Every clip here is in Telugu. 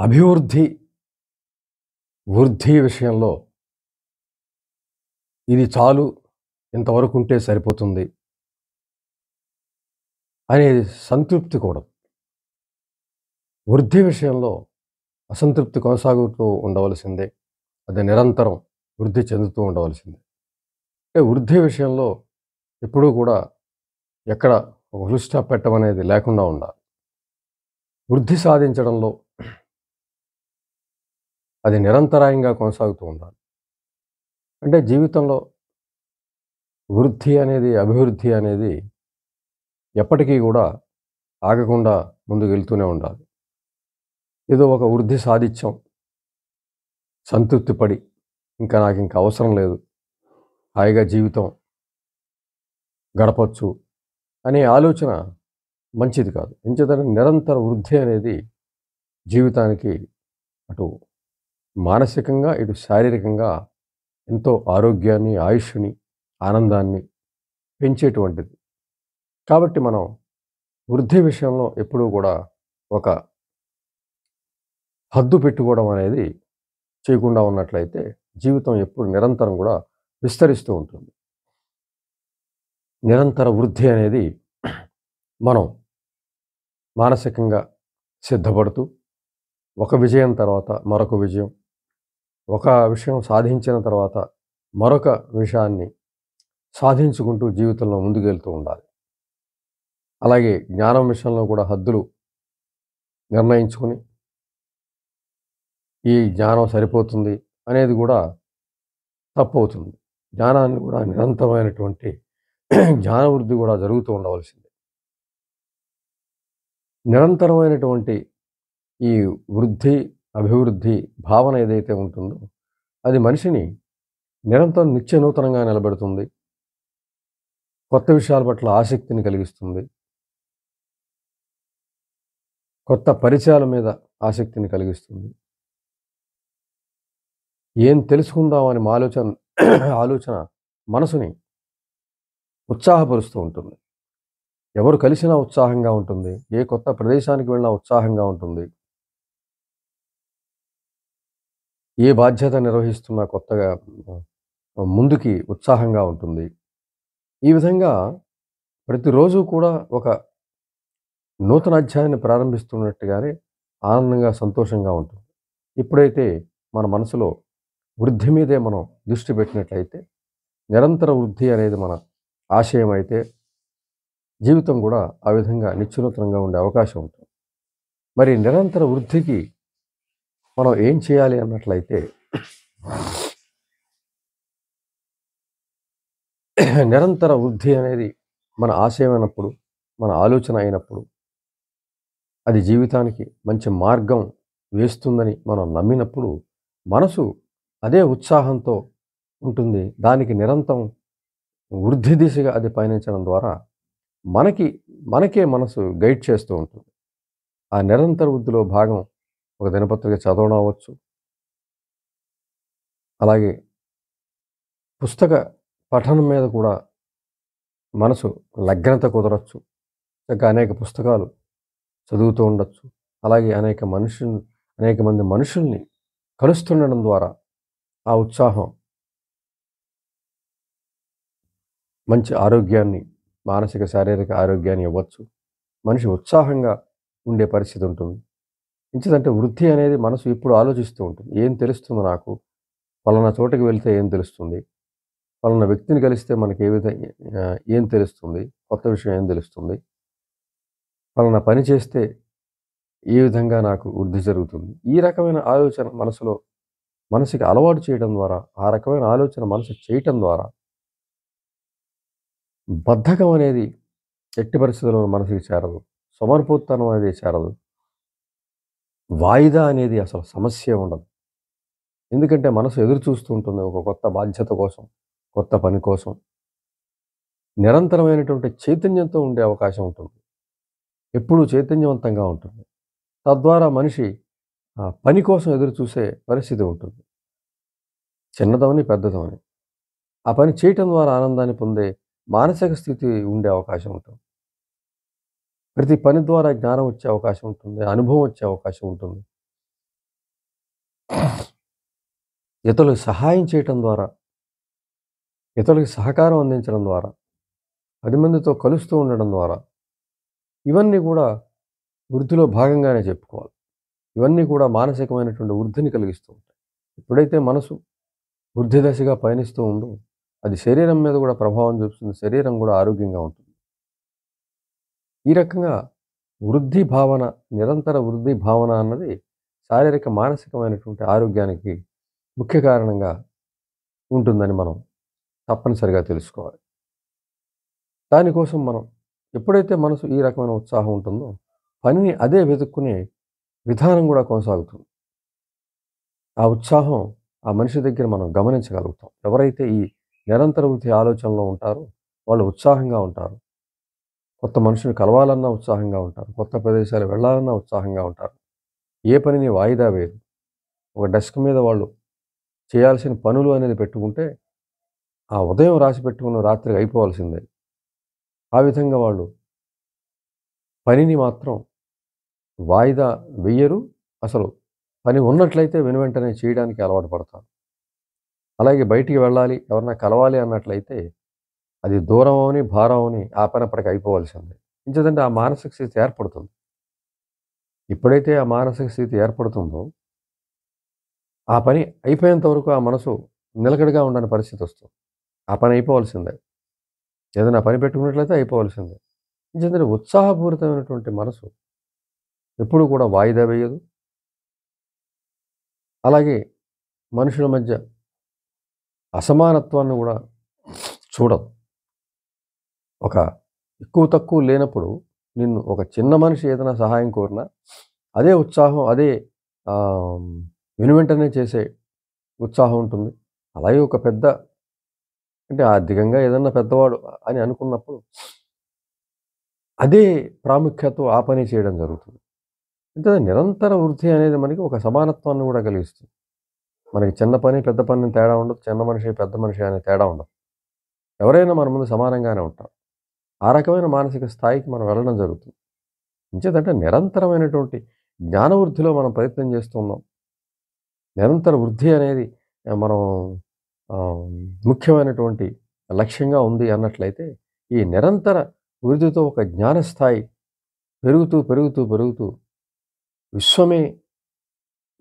అభివృద్ధి, వృద్ధి విషయంలో ఇది చాలు, ఇంతవరకుంటే సరిపోతుంది అనేది సంతృప్తి కూడదు. వృద్ధి విషయంలో అసంతృప్తి కొనసాగుతూ ఉండవలసిందే. అది నిరంతరం వృద్ధి చెందుతూ ఉండవలసిందే. అంటే వృద్ధి విషయంలో ఎప్పుడూ కూడా ఎక్కడ ఒక ఫుల్ స్టాప్ పెట్టమనేది లేకుండా ఉండాలి. వృద్ధి సాధించడంలో అది నిరంతరాయంగా కొనసాగుతూ ఉండాలి. అంటే జీవితంలో వృద్ధి అనేది, అభివృద్ధి అనేది ఎప్పటికీ కూడా ఆగకుండా ముందుకెళ్తూనే ఉండాలి. ఏదో ఒక వృద్ధి సాధించాం, సంతృప్తి పడి ఇంకా నాకింక అవసరం లేదు, హాయిగా జీవితం గడపొచ్చు అనే ఆలోచన మంచిది కాదు. ఎంచేతంటే నిరంతర వృద్ధి అనేది జీవితానికి అటు మానసికంగా, ఇటు శారీరకంగా ఎంతో ఆరోగ్యాన్ని, ఆయుష్ని, ఆనందాన్ని పెంచేటువంటిది. కాబట్టి మనం వృద్ధి విషయంలో ఎప్పుడూ కూడా ఒక హద్దు పెట్టుకోవడం అనేది చేయకుండా ఉన్నట్లయితే జీవితం ఎప్పుడు నిరంతరం కూడా విస్తరిస్తూ ఉంటుంది. నిరంతర వృద్ధి అనేది మనం మానసికంగా సిద్ధపడుతూ ఒక విజయం తర్వాత మరొక విజయం, ఒక విషయం సాధించిన తర్వాత మరొక విషయాన్ని సాధించుకుంటూ జీవితంలో ముందుకెళ్తూ ఉండాలి. అలాగే జ్ఞానం విషయంలో కూడా హద్దులు నిర్ణయించుకుని ఈ జ్ఞానం సరిపోతుంది అనేది కూడా తప్పవుతుంది. జ్ఞానాన్ని కూడా నిరంతరమైనటువంటి జ్ఞానవృద్ధి కూడా జరుగుతూ ఉండవలసిందే. నిరంతరమైనటువంటి ఈ వృద్ధి, అభివృద్ధి భావన ఏదైతే ఉంటుందో అది మనిషిని నిరంతరం నిత్య నూతనంగా నిలబెడుతుంది. కొత్త విషయాల పట్ల ఆసక్తిని కలిగిస్తుంది. కొత్త పరిచయాల మీద ఆసక్తిని కలిగిస్తుంది. ఏం తెలుసుకుందామని ఆలోచన మనసుని ఉత్సాహపరుస్తూ ఉంటుంది. ఎవరు కలిసినా ఉత్సాహంగా ఉంటుంది. ఏ కొత్త ప్రదేశానికి వెళ్ళినా ఉత్సాహంగా ఉంటుంది. ఏ బాధ్యత నిర్వహిస్తున్నా కొత్తగా ముందుకి ఉత్సాహంగా ఉంటుంది. ఈ విధంగా ప్రతిరోజు కూడా ఒక నూతన అధ్యాయాన్ని ప్రారంభిస్తున్నట్టుగానే ఆనందంగా, సంతోషంగా ఉంటుంది. ఎప్పుడైతే మన మనసులో వృద్ధి మీదే మనం దృష్టి పెట్టినట్లయితే, నిరంతర వృద్ధి అనేది మన ఆశయం అయితే జీవితం కూడా ఆ విధంగా నిత్యనూతనంగా ఉండే అవకాశం ఉంటుంది. మరి నిరంతర వృద్ధికి మనం ఏం చేయాలి అన్నట్లయితే, నిరంతర వృద్ధి అనేది మన ఆశయం అయినప్పుడు, మన ఆలోచన అయినప్పుడు, అది జీవితానికి మంచి మార్గం వేస్తుందని మనం నమ్మినప్పుడు మనసు అదే ఉత్సాహంతో ఉంటుంది. దానికి నిరంతరం వృద్ధి దిశగా అది పయనించడం ద్వారా మనకే మనసు గైడ్ చేస్తూ ఉంటుంది. ఆ నిరంతర వృద్ధిలో భాగం ఒక దినపత్రిక చదవడం అవ్వచ్చు. అలాగే పుస్తక పఠనం మీద కూడా మనసు లగ్నత కుదరచ్చు. ఇంకా అనేక పుస్తకాలు చదువుతూ ఉండొచ్చు. అలాగే అనేక మంది మనుషుల్ని కలుస్తుండడం ద్వారా ఆ ఉత్సాహం మంచి ఆరోగ్యాన్ని, మానసిక, శారీరక ఆరోగ్యాన్ని ఇవ్వచ్చు. మనిషి ఉత్సాహంగా ఉండే పరిస్థితి ఉంటుంది. ఎంచేతంటే వృద్ధి అనేది మనసు ఎప్పుడు ఆలోచిస్తూ ఉంటుంది. ఏం తెలుస్తుంది నాకు? పలానా చోటకి వెళ్తే ఏం తెలుస్తుంది? పలానా వ్యక్తిని కలిస్తే మనకి ఏం తెలుస్తుంది? కొత్త విషయం ఏం తెలుస్తుంది? పలానా పని చేస్తే ఏ విధంగా నాకు వృద్ధి జరుగుతుంది? ఈ రకమైన ఆలోచన మనసుకి అలవాటు చేయడం ద్వారా, ఆ రకమైన ఆలోచన మనసు చేయటం ద్వారా బద్ధకం అనేది ఎట్టి పరిస్థితుల్లో మనసుకి చేరదు. సోమరిపోతుతనం అనేది చేరదు. వాయిదా అనేది అసలు సమస్యే ఉండదు. ఎందుకంటే మనసు ఎదురు చూస్తూ ఉంటుంది ఒక కొత్త బాధ్యత కోసం, కొత్త పని కోసం. నిరంతరమైనటువంటి చైతన్యంతో ఉండే అవకాశం ఉంటుంది. ఎప్పుడూ చైతన్యవంతంగా ఉంటుంది. తద్వారా మనిషి పని కోసం ఎదురు చూసే పరిస్థితి ఉంటుంది. చిన్నదవని, పెద్దదవని. ఆ పని చేయటం ద్వారా ఆనందాన్ని పొందే మానసిక స్థితి ఉండే అవకాశం ఉంటుంది. ప్రతి పని ద్వారా జ్ఞానం వచ్చే అవకాశం ఉంటుంది. అనుభవం వచ్చే అవకాశం ఉంటుంది. ఇతరులకు సహాయం చేయటం ద్వారా, ఇతరులకు సహకారం అందించడం ద్వారా, 10 మందితో కలుస్తూ ఉండడం ద్వారా, ఇవన్నీ కూడా వృద్ధిలో భాగంగానే చెప్పుకోవాలి. ఇవన్నీ కూడా మానసికమైనటువంటి వృద్ధిని కలిగిస్తూ ఉంటాయి. ఎప్పుడైతే మనసు వృద్ధి దశగా పయనిస్తూ ఉందో, అది శరీరం మీద కూడా ప్రభావం చూపుతుంది. శరీరం కూడా ఆరోగ్యంగా ఉంటుంది. ఈ రకంగా వృద్ధి భావన, నిరంతర వృద్ధి భావన అన్నది శారీరక, మానసికమైనటువంటి ఆరోగ్యానికి ముఖ్య కారణంగా ఉంటుందని మనం తప్పనిసరిగా తెలుసుకోవాలి. దానికోసం మనం ఎప్పుడైతే మనసు ఈ రకమైన ఉత్సాహం ఉంటుందో, పనిని అదే వెతుక్కునే విధానం కూడా కొనసాగుతుంది. ఆ ఉత్సాహం ఆ మనిషి దగ్గర మనం గమనించగలుగుతాం. ఎవరైతే ఈ నిరంతర వృద్ధి ఆలోచనలో ఉంటారో వాళ్ళు ఉత్సాహంగా ఉంటారు. కొత్త మనుషుని కలవాలన్నా ఉత్సాహంగా ఉంటారు. కొత్త ప్రదేశాలు వెళ్ళాలన్నా ఉత్సాహంగా ఉంటారు. ఏ పనిని వాయిదా వేయరు. ఒక డెస్క్ మీద వాళ్ళు చేయాల్సిన పనులు అనేది పెట్టుకుంటే, ఆ ఉదయం రాసి పెట్టుకున్న రాత్రికి అయిపోవాల్సిందే. ఆ విధంగా వాళ్ళు పనిని మాత్రం వాయిదా వెయ్యరు. అసలు పని ఉన్నట్లయితే వెనువెంటనే చేయడానికి అలవాటు పడతారు. అలాగే బయటికి వెళ్ళాలి, ఎవరన్నా కలవాలి అన్నట్లయితే అది దూరం అవని, భారం అవని ఆ పని అప్పటికి అయిపోవాల్సిందే. ఎంచేతంటే ఆ మానసిక స్థితి ఏర్పడుతుంది. ఎప్పుడైతే ఆ మానసిక స్థితి ఏర్పడుతుందో, ఆ పని అయిపోయేంత వరకు ఆ మనసు నిలకడగా ఉండని పరిస్థితి వస్తుంది. ఆ పని అయిపోవాల్సిందే. ఏదైనా పని పెట్టుకున్నట్లయితే అయిపోవాల్సిందే. ఎంచేతంటే ఉత్సాహపూరితమైనటువంటి మనసు ఎప్పుడూ కూడా వాయిదా వేయదు. అలాగే మనుషుల మధ్య అసమానత్వాన్ని కూడా చూడదు. ఒక ఎక్కువ తక్కువ లేనప్పుడు నిన్ను ఒక చిన్న మనిషి ఏదైనా సహాయం కోరినా అదే ఉత్సాహం, అదే వెనువెంటనే చేసే ఉత్సాహం ఉంటుంది. అలాగే ఒక పెద్ద, అంటే ఆర్థికంగా ఏదన్నా పెద్దవాడు అని అనుకున్నప్పుడు అదే ప్రాముఖ్యతతో ఆ పని చేయడం జరుగుతుంది. అంటే నిరంతర వృద్ధి అనేది మనకి ఒక సమానత్వాన్ని కూడా కలిగిస్తుంది. మనకి చిన్న పని, పెద్ద పని తేడా ఉండదు. చిన్న మనిషి, పెద్ద మనిషి అనే తేడా ఉండదు. ఎవరైనా మన ముందు సమానంగానే ఉంటారు. ఆ రకమైన మానసిక స్థాయికి మనం వెళ్ళడం జరుగుతుంది. ఎంచేతంటే నిరంతరమైనటువంటి జ్ఞాన వృద్ధిలో మనం ప్రయత్నం చేస్తున్నాం. నిరంతర వృద్ధి అనేది మనం ఆహ్, ముఖ్యమైనటువంటి లక్ష్యంగా ఉంది అన్నట్లయితే, ఈ నిరంతర వృద్ధితో ఒక జ్ఞాన స్థాయి పెరుగుతూ, పెరుగుతూ, పెరుగుతూ విశ్వమే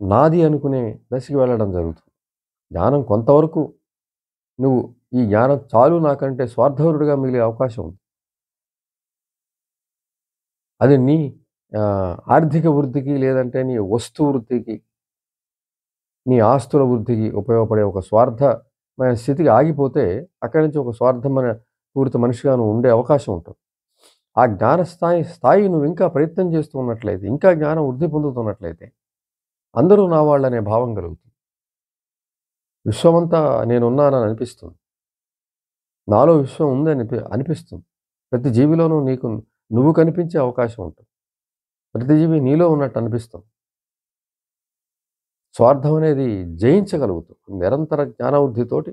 నాది అనుకునే దశకి వెళ్ళడం జరుగుతుంది. జ్ఞానం కొంతవరకు నువ్వు ఈ జ్ఞానం చాలు నాకంటే స్వార్థపరుడుగా మిగిలే అవకాశం ఉంది. అది నీ ఆర్థిక వృద్ధికి, లేదంటే నీ వస్తు వృద్ధికి, నీ ఆస్తుల వృద్ధికి ఉపయోగపడే ఒక స్వార్థమైన స్థితికి ఆగిపోతే, అక్కడి నుంచి ఒక స్వార్థమైన పూరిత మనిషిగా నువ్వు ఉండే అవకాశం ఉంటుంది. ఆ జ్ఞాన స్థాయి నువ్వు ఇంకా ప్రయత్నం చేస్తూ ఉన్నట్లయితే, ఇంకా జ్ఞానం వృద్ధి పొందుతున్నట్లయితే, అందరూ నా వాళ్ళనే భావం కలుగుతుంది. విశ్వమంతా నేనున్నానని అనిపిస్తుంది. నాలో విశ్వం ఉందని అనిపిస్తుంది. ప్రతి జీవిలోనూ నువ్వు కనిపించే అవకాశం ఉంటుంది. ప్రతి జీవి నీలో ఉన్నట్టు అనిపిస్తుంది. స్వార్థం అనేది జయించగలుగుతావు. నిరంతర జ్ఞానవృద్ధితోటి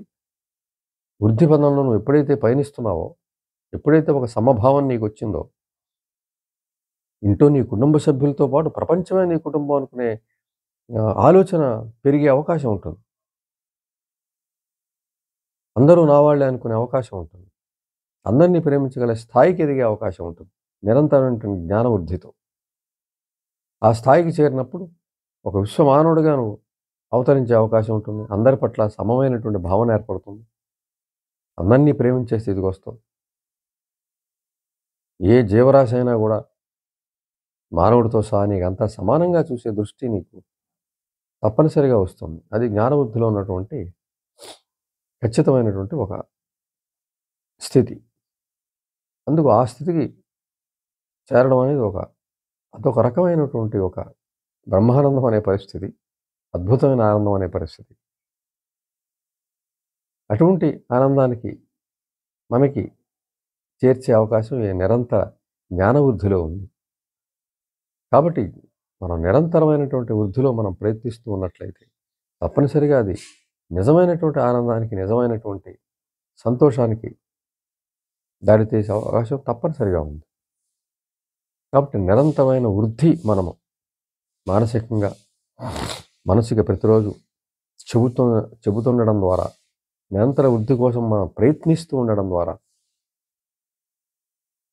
వృద్ధి పదంలో నువ్వు ఎప్పుడైతే పయనిస్తున్నావో, ఎప్పుడైతే ఒక సమభావం నీకొచ్చిందో, ఇంట్లో నీ కుటుంబ సభ్యులతో పాటు ప్రపంచమే నీ కుటుంబం అనుకునే ఆలోచన పెరిగే అవకాశం ఉంటుంది. అందరూ నా వాళ్ళే అనుకునే అవకాశం ఉంటుంది. అందరినీ ప్రేమించగల స్థాయికి ఎదిగే అవకాశం ఉంటుంది. నిరంతరమైనటువంటి జ్ఞానవృద్ధితో. ఆ స్థాయికి చేరినప్పుడు ఒక విశ్వమానవుడిగా నువ్వు అవతరించే అవకాశం ఉంటుంది. అందరి పట్ల సమమైనటువంటి భావన ఏర్పడుతుంది. అందరినీ ప్రేమించే స్థితికి వస్తావు. ఏ జీవరాశి అయినా కూడా మానవుడితో సహా నీకంతా సమానంగా చూసే దృష్టి నీకు తప్పనిసరిగా వస్తుంది. అది జ్ఞానవృద్ధిలో ఉన్నటువంటి ఖచ్చితమైనటువంటి ఒక స్థితి. అందుకు ఆ స్థితికి చేరడం అనేది అదొక రకమైనటువంటి ఒక బ్రహ్మానందం అనే పరిస్థితి. అద్భుతమైన ఆనందం అనే పరిస్థితి. అటువంటి ఆనందానికి మనకి చేర్చే అవకాశం ఈ నిరంతర జ్ఞానవృద్ధిలో ఉంది. కాబట్టి మనం నిరంతరమైనటువంటి వృద్ధిలో మనం ప్రయత్నిస్తూ ఉన్నట్లయితే తప్పనిసరిగా అది నిజమైనటువంటి ఆనందానికి, నిజమైనటువంటి సంతోషానికి దారితీసే అవకాశం తప్పనిసరిగా ఉంది. కాబట్టి నిరంతరమైన వృద్ధి మనము మానసికంగా, మనసుకి ప్రతిరోజు చెబుతూ చెబుతుండడం ద్వారా, నిరంతర వృద్ధి కోసం మనం ప్రయత్నిస్తూ ఉండడం ద్వారా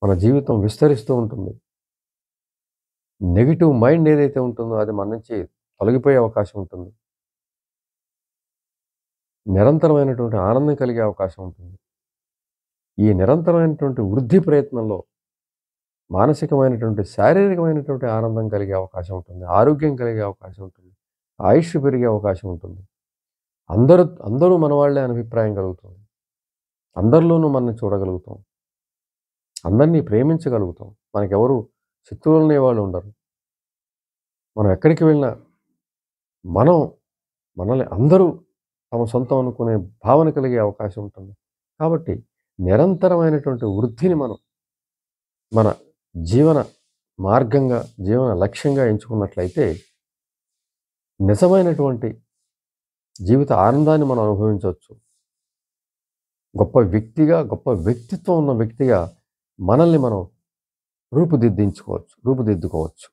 మన జీవితం విస్తరిస్తూ ఉంటుంది. నెగెటివ్ మైండ్ ఏదైతే ఉంటుందో అది మన నుంచి తొలగిపోయే అవకాశం ఉంటుంది. నిరంతరమైనటువంటి ఆనందం కలిగే అవకాశం ఉంటుంది. ఈ నిరంతరమైనటువంటి వృద్ధి ప్రయత్నంలో మానసికమైనటువంటి, శారీరకమైనటువంటి ఆనందం కలిగే అవకాశం ఉంటుంది. ఆరోగ్యం కలిగే అవకాశం ఉంటుంది. ఆయుష్షు పెరిగే అవకాశం ఉంటుంది. అందరూ మనవాళ్లే అనే అభిప్రాయం కలుగుతుంది. అందరిలోనూ మనల్ని చూడగలుగుతాం. అందరినీ ప్రేమించగలుగుతాం. మనకెవరు శత్రువులనే వాళ్ళు ఉండరు. మనం ఎక్కడికి వెళ్ళినా మనల్ని అందరూ తమ సొంతం అనుకునే భావన కలిగే అవకాశం ఉంటుంది. కాబట్టి నిరంతరమైనటువంటి వృద్ధిని మనం మన జీవన మార్గంగా, జీవన లక్ష్యంగా ఎంచుకున్నట్లయితే నిజమైనటువంటి జీవిత ఆనందాన్ని మనం అనుభవించవచ్చు. గొప్ప వ్యక్తిగా, గొప్ప వ్యక్తిత్వం ఉన్న వ్యక్తిగా మనల్ని మనం రూపుదిద్దుకోవచ్చు.